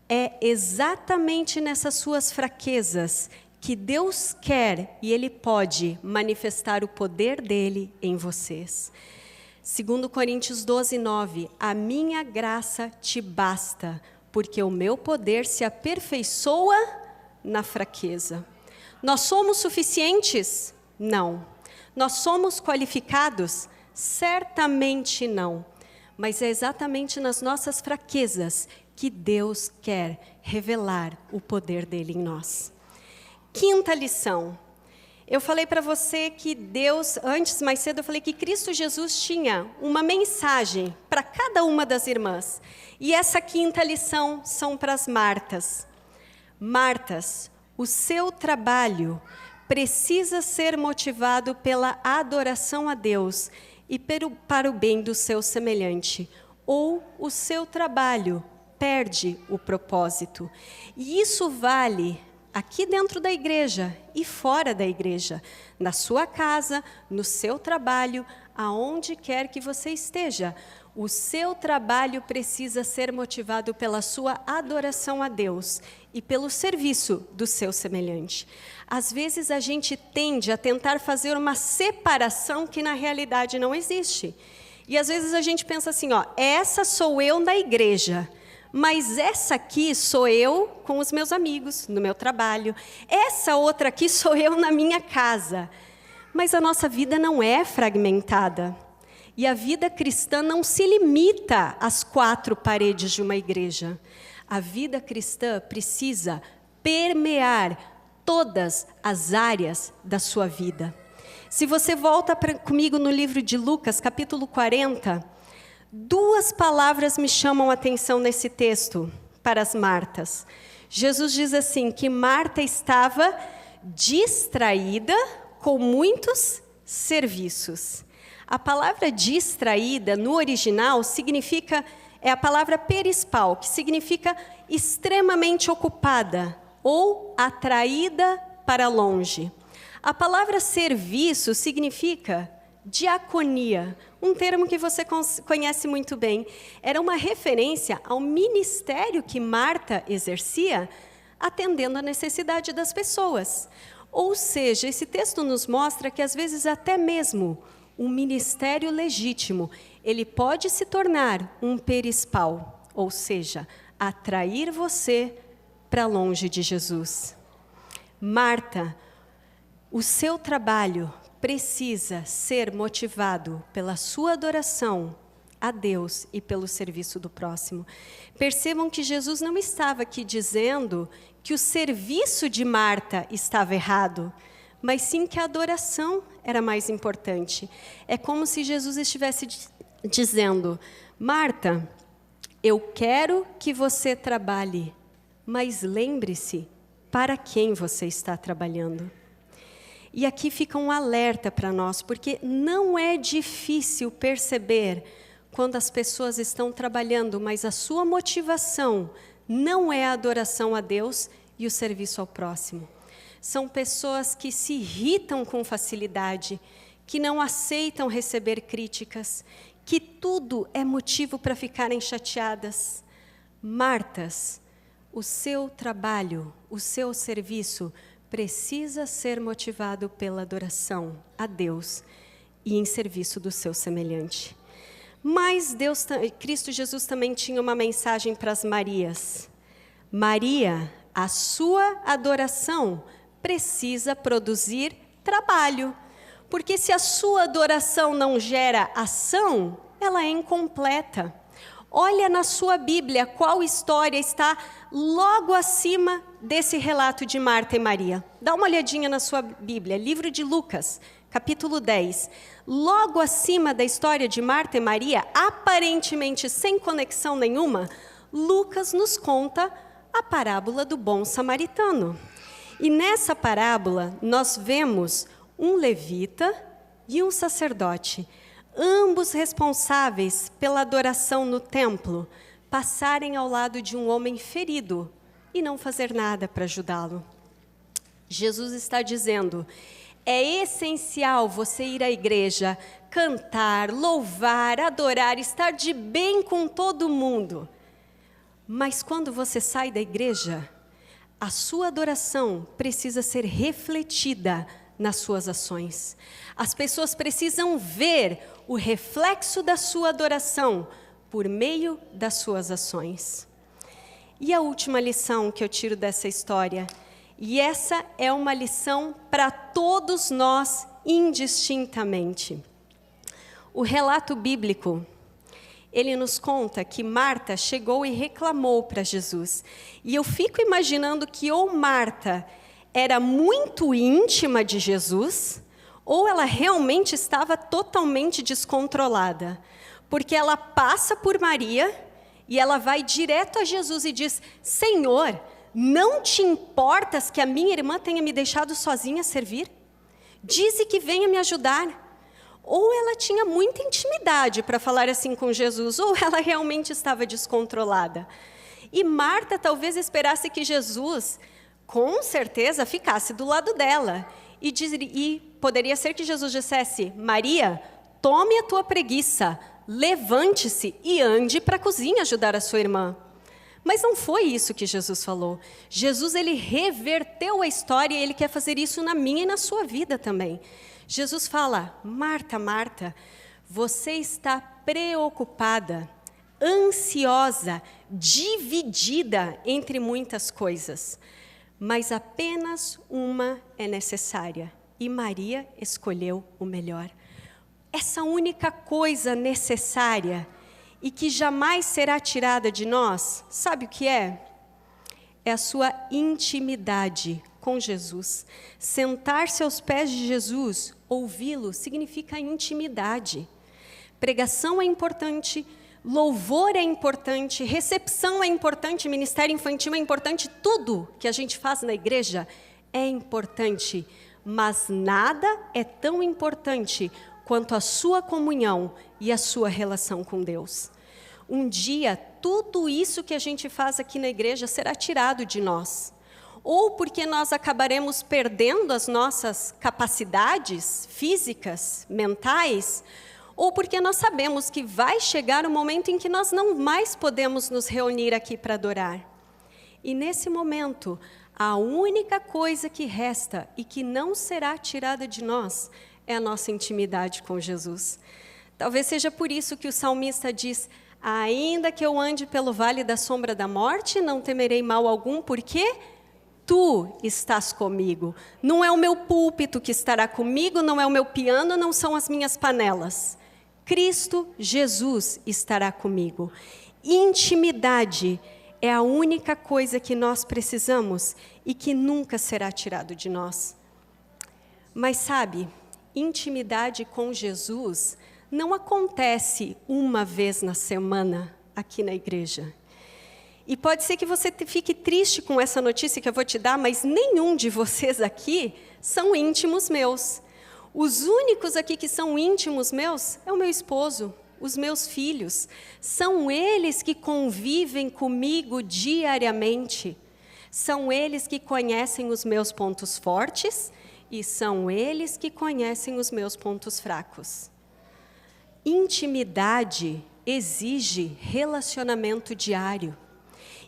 É exatamente nessas suas fraquezas que Deus quer e Ele pode manifestar o poder dEle em vocês. 2 Coríntios 12:9, a minha graça te basta, porque o meu poder se aperfeiçoa na fraqueza. Nós somos suficientes? Não. Nós somos qualificados? Certamente não. Mas é exatamente nas nossas fraquezas que Deus quer revelar o poder dele em nós. Quinta lição. Eu falei para você que Deus, antes, mais cedo, eu falei que Cristo Jesus tinha uma mensagem para cada uma das irmãs. E essa quinta lição são para as Martas. Martas, o seu trabalho precisa ser motivado pela adoração a Deus e para o bem do seu semelhante, ou o seu trabalho perde o propósito. E isso vale aqui dentro da igreja e fora da igreja, na sua casa, no seu trabalho, aonde quer que você esteja. O seu trabalho precisa ser motivado pela sua adoração a Deus e pelo serviço do seu semelhante. Às vezes a gente tende a tentar fazer uma separação que na realidade não existe. E às vezes a gente pensa assim, ó, essa sou eu na igreja, mas essa aqui sou eu com os meus amigos, no meu trabalho. Essa outra aqui sou eu na minha casa. Mas a nossa vida não é fragmentada. E a vida cristã não se limita às 4 paredes de uma igreja. A vida cristã precisa permear todas as áreas da sua vida. Se você volta comigo no livro de Lucas, capítulo 40, 2 palavras me chamam a atenção nesse texto para as Martas. Jesus diz assim, que Marta estava distraída com muitos serviços. A palavra distraída, no original, é a palavra perispal, que significa extremamente ocupada ou atraída para longe. A palavra serviço significa diaconia, um termo que você conhece muito bem. Era uma referência ao ministério que Marta exercia, atendendo à necessidade das pessoas. Ou seja, esse texto nos mostra que, às vezes, até mesmo um ministério legítimo, ele pode se tornar um perispal, ou seja, atrair você para longe de Jesus. Marta, o seu trabalho precisa ser motivado pela sua adoração a Deus e pelo serviço do próximo. Percebam que Jesus não estava aqui dizendo que o serviço de Marta estava errado, mas sim que a adoração era mais importante. É como se Jesus estivesse dizendo, Marta, eu quero que você trabalhe, mas lembre-se para quem você está trabalhando. E aqui fica um alerta para nós, porque não é difícil perceber quando as pessoas estão trabalhando, mas a sua motivação não é a adoração a Deus e o serviço ao próximo. São pessoas que se irritam com facilidade, que não aceitam receber críticas, que tudo é motivo para ficarem chateadas. Martas, o seu trabalho, o seu serviço precisa ser motivado pela adoração a Deus e em serviço do seu semelhante. Mas Cristo Jesus também tinha uma mensagem para as Marias. Maria, a sua adoração precisa produzir trabalho, porque se a sua adoração não gera ação, ela é incompleta. Olha na sua Bíblia qual história está logo acima desse relato de Marta e Maria. Dá uma olhadinha na sua Bíblia, livro de Lucas, capítulo 10. Logo acima da história de Marta e Maria, aparentemente sem conexão nenhuma, Lucas nos conta a parábola do bom samaritano. E nessa parábola nós vemos um levita e um sacerdote, ambos responsáveis pela adoração no templo, passarem ao lado de um homem ferido e não fazer nada para ajudá-lo. Jesus está dizendo: é essencial você ir à igreja, cantar, louvar, adorar, estar de bem com todo mundo. Mas quando você sai da igreja, a sua adoração precisa ser refletida nas suas ações. As pessoas precisam ver o reflexo da sua adoração por meio das suas ações. E a última lição que eu tiro dessa história, e essa é uma lição para todos nós indistintamente. O relato bíblico, ele nos conta que Marta chegou e reclamou para Jesus. E eu fico imaginando que ou Marta era muito íntima de Jesus, ou ela realmente estava totalmente descontrolada. Porque ela passa por Maria e ela vai direto a Jesus e diz: Senhor, não te importas que a minha irmã tenha me deixado sozinha servir? Dize que venha me ajudar. Ou ela tinha muita intimidade para falar assim com Jesus, ou ela realmente estava descontrolada. E Marta talvez esperasse que Jesus, com certeza, ficasse do lado dela. E poderia ser que Jesus dissesse: Maria, tome a tua preguiça, levante-se e ande para a cozinha ajudar a sua irmã. Mas não foi isso que Jesus falou. Jesus, ele reverteu a história e ele quer fazer isso na minha e na sua vida também. Jesus fala: Marta, Marta, você está preocupada, ansiosa, dividida entre muitas coisas, mas apenas uma é necessária, e Maria escolheu o melhor. Essa única coisa necessária e que jamais será tirada de nós, sabe o que é? É a sua intimidade com Jesus. Sentar-se aos pés de Jesus, ouvi-lo, significa intimidade. Pregação é importante, louvor é importante, recepção é importante, ministério infantil é importante, tudo que a gente faz na igreja é importante, mas nada é tão importante quanto a sua comunhão e a sua relação com Deus. Um dia, tudo isso que a gente faz aqui na igreja será tirado de nós. Ou porque nós acabaremos perdendo as nossas capacidades físicas, mentais, ou porque nós sabemos que vai chegar o momento em que nós não mais podemos nos reunir aqui para adorar. E nesse momento, a única coisa que resta e que não será tirada de nós é a nossa intimidade com Jesus. Talvez seja por isso que o salmista diz: ainda que eu ande pelo vale da sombra da morte, não temerei mal algum, porque tu estás comigo. Não é o meu púlpito que estará comigo, não é o meu piano, não são as minhas panelas. Cristo Jesus estará comigo. Intimidade é a única coisa que nós precisamos e que nunca será tirado de nós. Mas sabe, intimidade com Jesus não acontece uma vez na semana aqui na igreja. E pode ser que você fique triste com essa notícia que eu vou te dar, mas nenhum de vocês aqui são íntimos meus. Os únicos aqui que são íntimos meus é o meu esposo os meus filhos. São eles que convivem comigo diariamente. São eles que conhecem os meus pontos fortes e são eles que conhecem os meus pontos fracos. Intimidade exige relacionamento diário.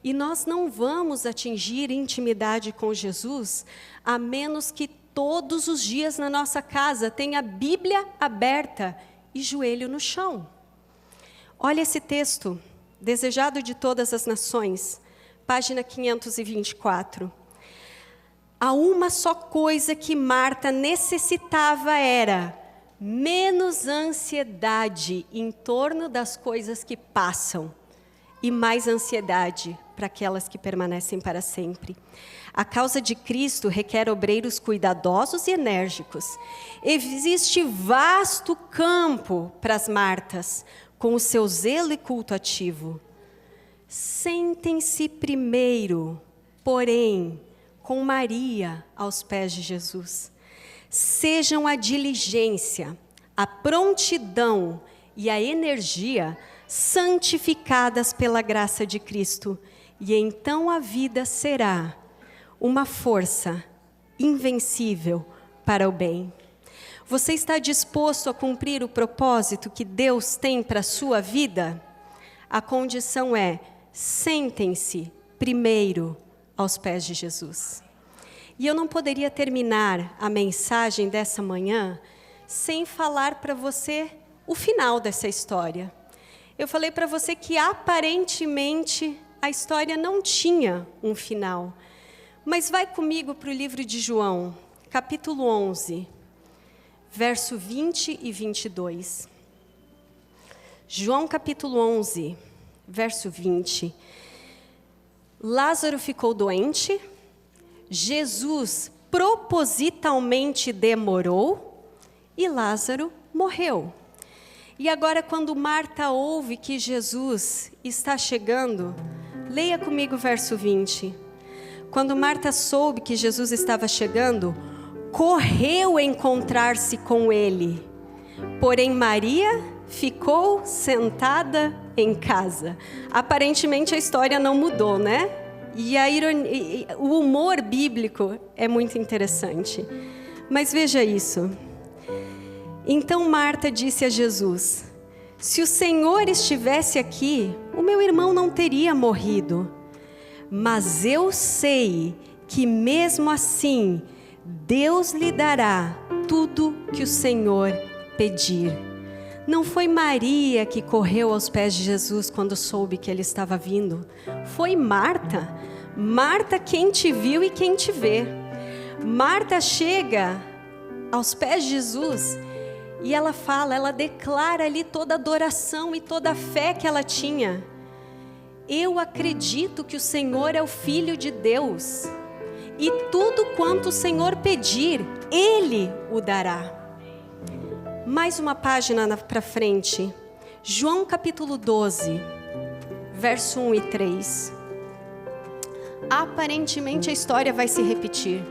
E nós não vamos atingir intimidade com Jesus a menos que todos os dias na nossa casa tenha a Bíblia aberta e joelho no chão. Olha esse texto, desejado de todas as nações, página 524. Há uma só coisa que Marta necessitava era menos ansiedade em torno das coisas que passam e mais ansiedade para aquelas que permanecem para sempre. A causa de Cristo requer obreiros cuidadosos e enérgicos. Existe vasto campo para as Martas, com o seu zelo e culto ativo. Sentem-se primeiro, porém, com Maria aos pés de Jesus. Sejam a diligência, a prontidão e a energia santificadas pela graça de Cristo, e então a vida será uma força invencível para o bem. Você está disposto a cumprir o propósito que Deus tem para a sua vida? A condição é: sentem-se primeiro aos pés de Jesus. E eu não poderia terminar a mensagem dessa manhã sem falar para você o final dessa história. Eu falei para você que aparentemente a história não tinha um final. Mas vai comigo para o livro de João, capítulo 11, verso 20 e 22. João capítulo 11, verso 20. Lázaro ficou doente, Jesus propositalmente demorou e Lázaro morreu. E agora, quando Marta ouve que Jesus está chegando, leia comigo o verso 20. Quando Marta soube que Jesus estava chegando, correu encontrar-se com ele. Porém, Maria ficou sentada em casa. Aparentemente, a história não mudou, né? E o humor bíblico é muito interessante. Mas veja isso. Então Marta disse a Jesus: se o Senhor estivesse aqui, o meu irmão não teria morrido. Mas eu sei que mesmo assim, Deus lhe dará tudo que o Senhor pedir. Não foi Maria que correu aos pés de Jesus quando soube que ele estava vindo. Foi Marta. Marta quem te viu e quem te vê. Marta chega aos pés de Jesus e ela fala, ela declara ali toda a adoração e toda a fé que ela tinha. Eu acredito que o Senhor é o Filho de Deus. E tudo quanto o Senhor pedir, Ele o dará. Mais uma página para frente. João capítulo 12, verso 1 e 3. Aparentemente a história vai se repetir.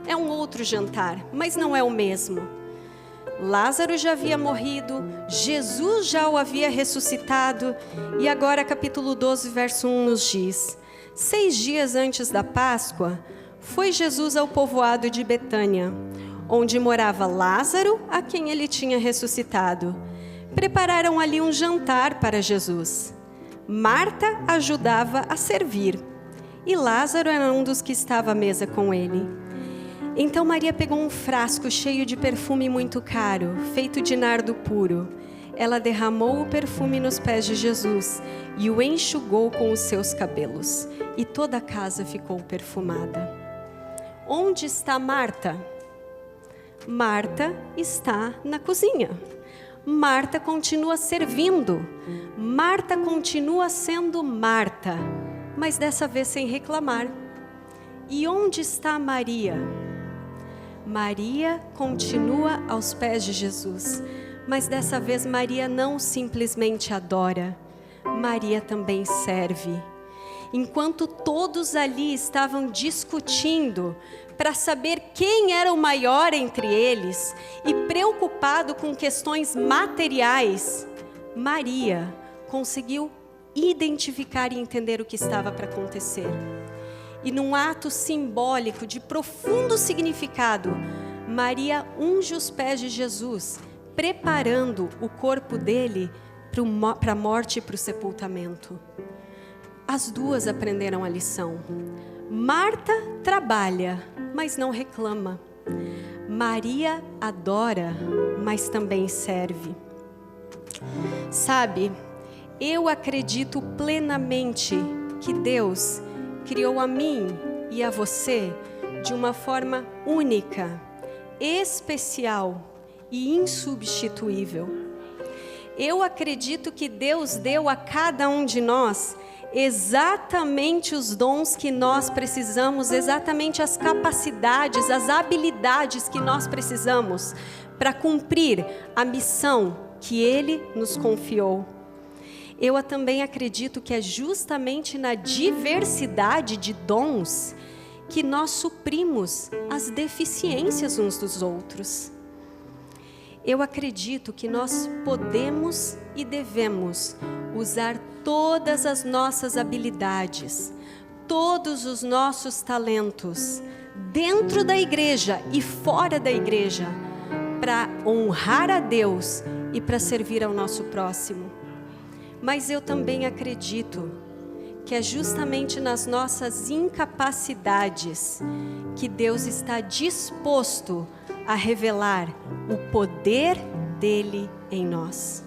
É um outro jantar, mas não é o mesmo. Lázaro já havia morrido, Jesus já o havia ressuscitado, e agora capítulo 12, verso 1 nos diz: 6 dias antes da Páscoa, foi Jesus ao povoado de Betânia, onde morava Lázaro, a quem ele tinha ressuscitado. Prepararam ali um jantar para Jesus. Marta ajudava a servir, e Lázaro era um dos que estava à mesa com ele. Então Maria pegou um frasco cheio de perfume muito caro, feito de nardo puro. Ela derramou o perfume nos pés de Jesus e o enxugou com os seus cabelos. E toda a casa ficou perfumada. Onde está Marta? Marta está na cozinha. Marta continua servindo. Marta continua sendo Marta, mas dessa vez sem reclamar. E onde está Maria? Maria continua aos pés de Jesus, mas dessa vez Maria não simplesmente adora, Maria também serve. Enquanto todos ali estavam discutindo para saber quem era o maior entre eles e preocupado com questões materiais, Maria conseguiu identificar e entender o que estava para acontecer. E num ato simbólico de profundo significado, Maria unge os pés de Jesus, preparando o corpo dele para a morte e para o sepultamento. As duas aprenderam a lição. Marta trabalha, mas não reclama. Maria adora, mas também serve. Sabe, eu acredito plenamente que Deus criou a mim e a você de uma forma única, especial e insubstituível. Eu acredito que Deus deu a cada um de nós exatamente os dons que nós precisamos, exatamente as capacidades, as habilidades que nós precisamos para cumprir a missão que Ele nos confiou. Eu também acredito que é justamente na diversidade de dons que nós suprimos as deficiências uns dos outros. Eu acredito que nós podemos e devemos usar todas as nossas habilidades, todos os nossos talentos, dentro da igreja e fora da igreja, para honrar a Deus e para servir ao nosso próximo. Mas eu também acredito que é justamente nas nossas incapacidades que Deus está disposto a revelar o poder dele em nós.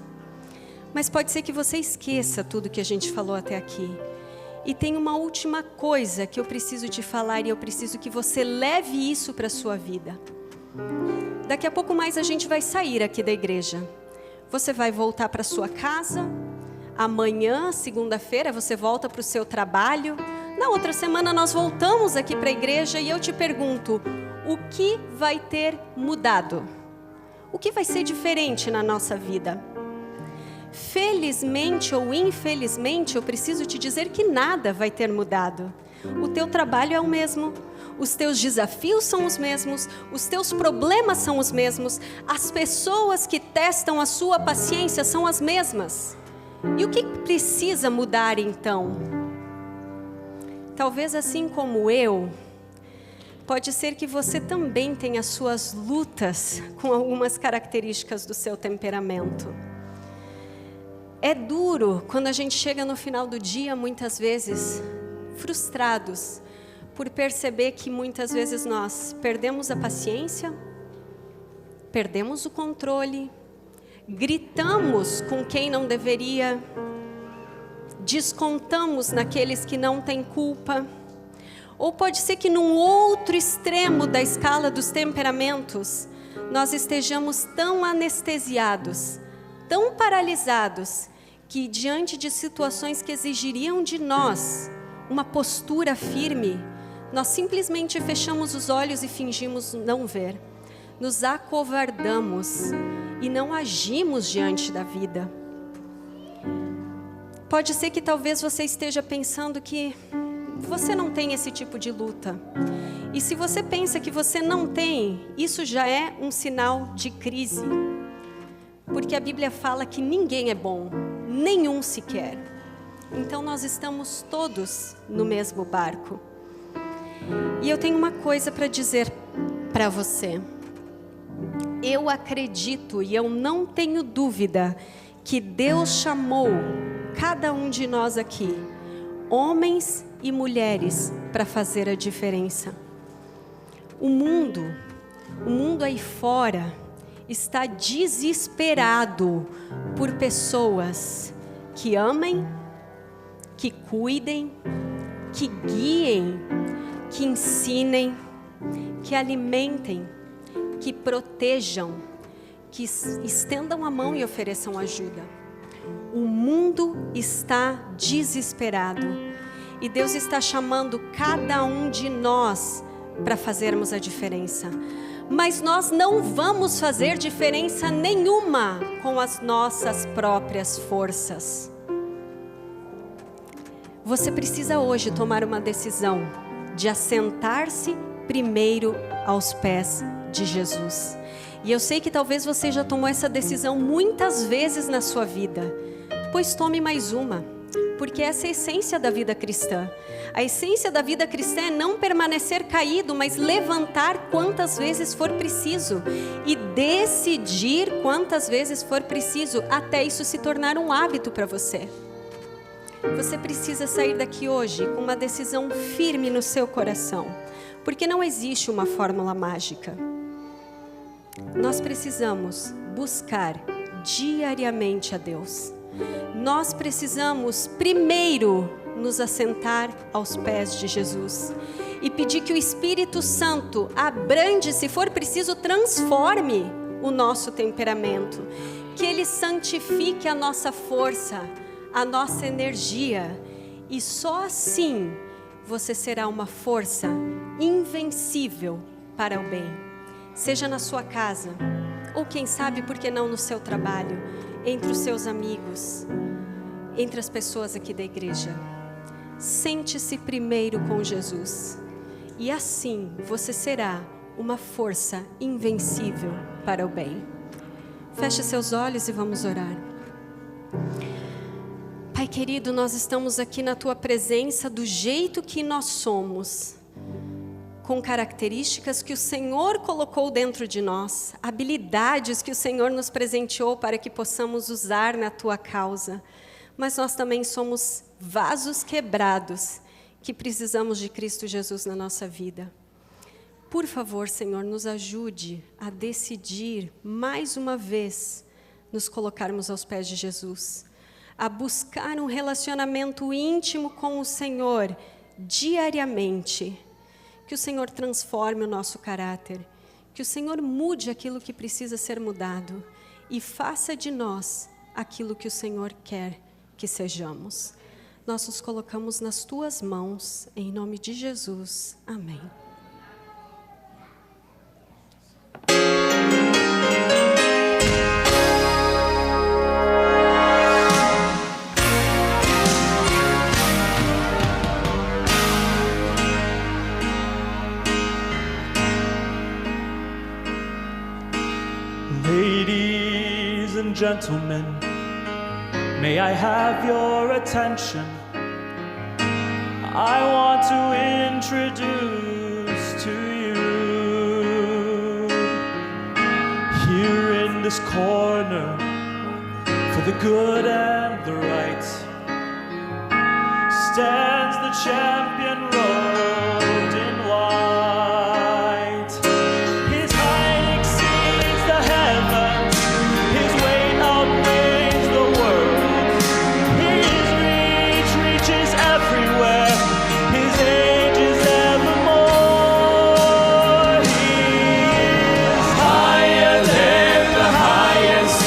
Mas pode ser que você esqueça tudo que a gente falou até aqui. E tem uma última coisa que eu preciso te falar e eu preciso que você leve isso para a sua vida. Daqui a pouco mais a gente vai sair aqui da igreja. Você vai voltar para sua casa. Amanhã, segunda-feira, você volta para o seu trabalho. Na outra semana nós voltamos aqui para a igreja e eu te pergunto, o que vai ter mudado? O que vai ser diferente na nossa vida? Felizmente ou infelizmente, eu preciso te dizer que nada vai ter mudado. O teu trabalho é o mesmo, os teus desafios são os mesmos, os teus problemas são os mesmos, as pessoas que testam a sua paciência são as mesmas. E o que precisa mudar então? Talvez assim como eu, pode ser que você também tenha suas lutas com algumas características do seu temperamento. É duro quando a gente chega no final do dia, muitas vezes, frustrados, por perceber que muitas vezes nós perdemos a paciência, perdemos o controle, gritamos com quem não deveria, descontamos naqueles que não têm culpa. Ou pode ser que num outro extremo da escala dos temperamentos, nós estejamos tão anestesiados, tão paralisados, que diante de situações que exigiriam de nós uma postura firme, nós simplesmente fechamos os olhos e fingimos não ver. Nos acovardamos e não agimos diante da vida. Pode ser que talvez você esteja pensando que você não tem esse tipo de luta. E se você pensa que você não tem, isso já é um sinal de crise. Porque a Bíblia fala que ninguém é bom, nenhum sequer. Então nós estamos todos no mesmo barco. E eu tenho uma coisa para dizer para você. Eu acredito e eu não tenho dúvida que Deus chamou cada um de nós aqui, homens e mulheres, para fazer a diferença. O mundo aí fora está desesperado por pessoas que amem, que cuidem, que guiem, que ensinem, que alimentem, que protejam, que estendam a mão e ofereçam ajuda. O mundo está desesperado e Deus está chamando cada um de nós para fazermos a diferença. Mas nós não vamos fazer diferença nenhuma com as nossas próprias forças. Você precisa hoje tomar uma decisão de assentar-se primeiro aos pés de Jesus. E eu sei que talvez você já tomou essa decisão muitas vezes na sua vida. Pois tome mais uma, porque essa é a essência da vida cristã. A essência da vida cristã é não permanecer caído, mas levantar quantas vezes for preciso e decidir quantas vezes for preciso, até isso se tornar um hábito para você. Você precisa sair daqui hoje com uma decisão firme no seu coração, porque não existe uma fórmula mágica. Nós precisamos buscar diariamente a Deus. Nós precisamos primeiro nos assentar aos pés de Jesus e pedir que o Espírito Santo abrande, se for preciso, transforme o nosso temperamento, que Ele santifique a nossa força, a nossa energia, e só assim você será uma força invencível para o bem. Seja na sua casa, ou quem sabe, por que não no seu trabalho, entre os seus amigos, entre as pessoas aqui da igreja. Sente-se primeiro com Jesus, e assim você será uma força invencível para o bem. Feche seus olhos e vamos orar. Pai querido, nós estamos aqui na Tua presença do jeito que nós somos, com características que o Senhor colocou dentro de nós, habilidades que o Senhor nos presenteou para que possamos usar na Tua causa. Mas nós também somos vasos quebrados, que precisamos de Cristo Jesus na nossa vida. Por favor, Senhor, nos ajude a decidir, mais uma vez, nos colocarmos aos pés de Jesus, a buscar um relacionamento íntimo com o Senhor, diariamente. Que o Senhor transforme o nosso caráter, que o Senhor mude aquilo que precisa ser mudado e faça de nós aquilo que o Senhor quer que sejamos. Nós nos colocamos nas Tuas mãos, em nome de Jesus. Amém. Ladies and gentlemen, may I have your attention? I want to introduce to you, here in this corner, for the good and the right, stands the champion robed in white. His height exceeds the heavens, his weight outweighs the world. His reach reaches everywhere, his age is evermore. He is higher than the highest,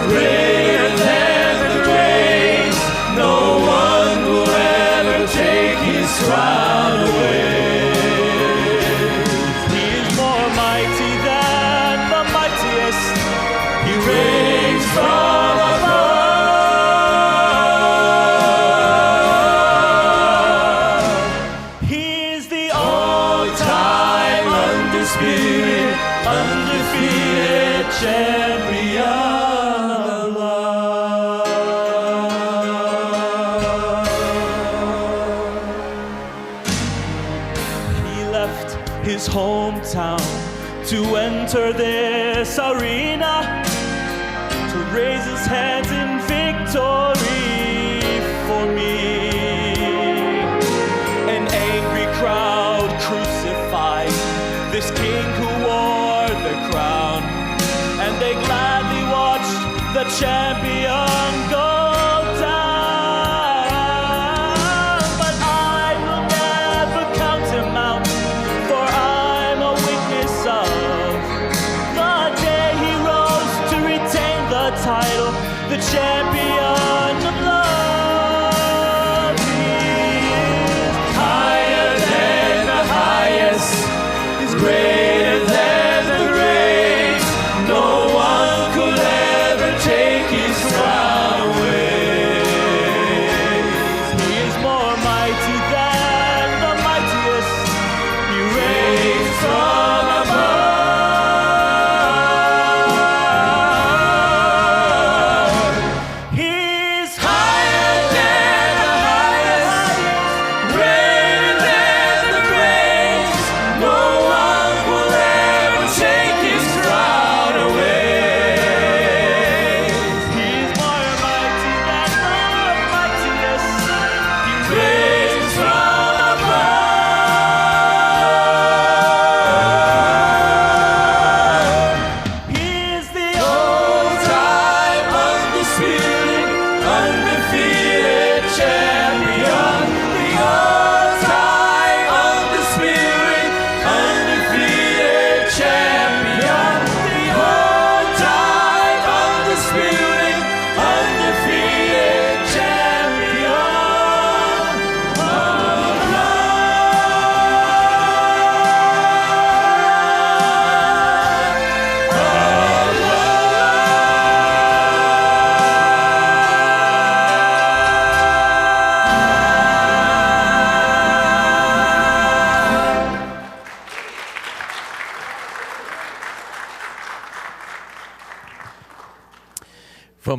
greater than the great. No one will ever take his crown away. He is more mighty than the mightiest. He reigns from above. He is the all-time undisputed, undefeated champion of love. He left his hometown to enter this arena, to raise his hands in victory for me. An angry crowd crucified this king who wore the crown, and they gladly watched the champion go down. But I will never count him out, for I'm a witness of the day he rose to retain the title, the champion of love. He is higher than the highest, is greater than the great. No one could ever take his crown away. He is more mighty than the mightiest. He reigns from above.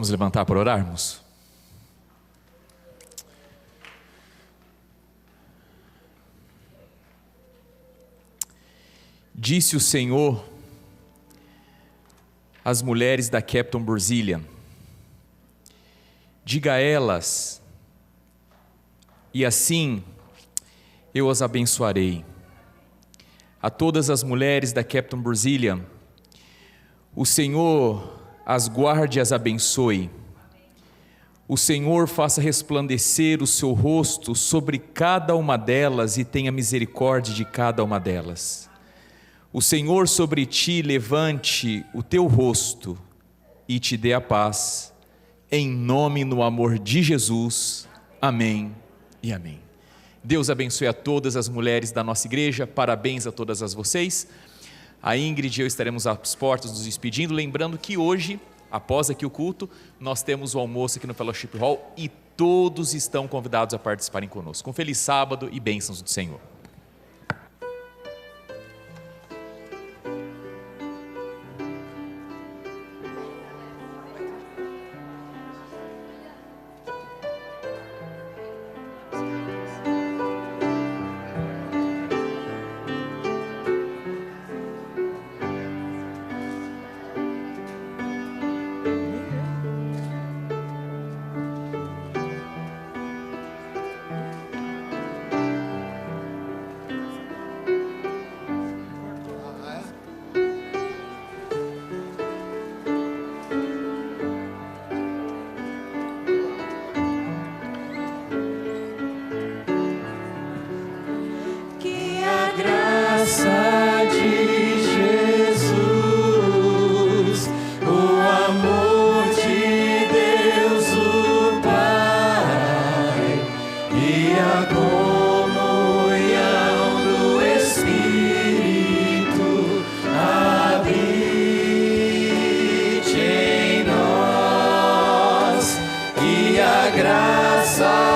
Vamos levantar para orarmos? Disse o Senhor às mulheres da Captain Brazilian: diga a elas, e assim eu as abençoarei. A todas as mulheres da Captain Brazilian, o Senhor as guarde e as abençoe. O Senhor faça resplandecer o seu rosto sobre cada uma delas e tenha misericórdia de cada uma delas. O Senhor sobre ti levante o teu rosto e te dê a paz. Em nome, no amor de Jesus. Amém e amém. Deus abençoe a todas as mulheres da nossa igreja. Parabéns a todas vocês. A Ingrid e eu estaremos às portas nos despedindo, lembrando que hoje, após aqui o culto, nós temos o almoço aqui no Fellowship Hall e todos estão convidados a participarem conosco. Um feliz sábado e bênçãos do Senhor. Graça